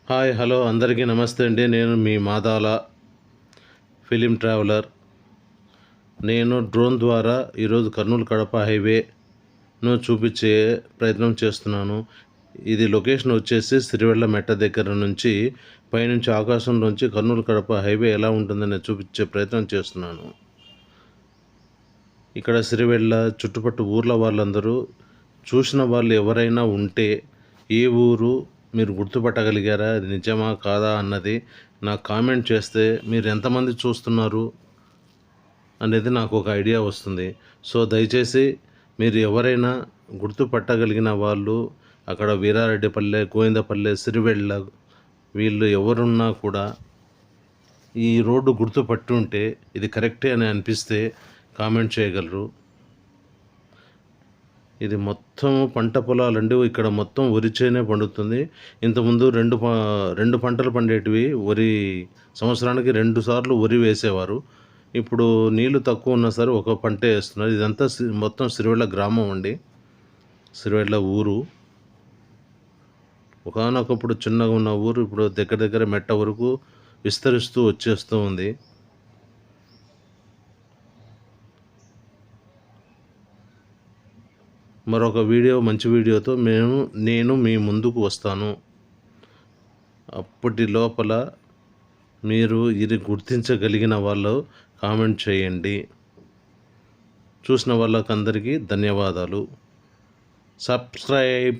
Hi hello అందరికీ నమస్తే అండి. నేను మీ మాదాల ఫిలిం ట్రావెలర్. నేను డ్రోన్ ద్వారా ఈరోజు కర్నూలు కడప హైవేను చూపించే ప్రయత్నం చేస్తున్నాను. ఇది లొకేషన్ వచ్చేసి సిరివెళ్ళ మెట్ట దగ్గర నుంచి పైనుంచి ఆకాశంలోంచి కర్నూలు కడప హైవే ఎలా ఉంటుందని చూపించే ప్రయత్నం చేస్తున్నాను. ఇక్కడ సిరివెళ్ళ చుట్టుపట్టు ఊర్ల వాళ్ళందరూ చూసిన వాళ్ళు ఎవరైనా ఉంటే ఏ ఊరు మీరు గుర్తుపట్టగలిగారా, అది నిజమా కాదా అన్నది నాకు కామెంట్ చేస్తే మీరు ఎంతమంది చూస్తున్నారు అనేది నాకు ఒక ఐడియా వస్తుంది. సో దయచేసి మీరు ఎవరైనా గుర్తుపట్టగలిగిన వాళ్ళు అక్కడ వీరారెడ్డిపల్లె, గోవిందపల్లె, సిరివెళ్ళ వీళ్ళు ఎవరున్నా కూడా ఈ రోడ్డు గుర్తుపట్టి ఉంటే ఇది కరెక్టే అని అనిపిస్తే కామెంట్ చేయగలరు. ఇది మొత్తం పంట పొలాలండి. ఇక్కడ మొత్తం వరి చేనే పండుతుంది. ఇంతకుముందు రెండు పంటలు పండేటివి. వరి సంవత్సరానికి 2 సార్లు వరి వేసేవారు. ఇప్పుడు నీళ్లు తక్కువ ఉన్నా సరే ఒక పంటే వేస్తున్నారు. ఇదంతా మొత్తం సిరివెళ్ళ గ్రామం అండి, సిరివెళ్ళ ఊరు. ఒకానొకప్పుడు చిన్నగా ఉన్న ఊరు ఇప్పుడు దగ్గర దగ్గర మెట్ట వరకు విస్తరిస్తూ వచ్చేస్తూ ఉంది. మరొక మంచి వీడియోతో నేను మీ ముందుకు వస్తాను. అప్పటి లోపల మీరు ఇది గుర్తించగలిగిన వాళ్ళు కామెంట్ చేయండి. చూసిన వాళ్ళకందరికీ ధన్యవాదాలు. సబ్స్క్రైబ్.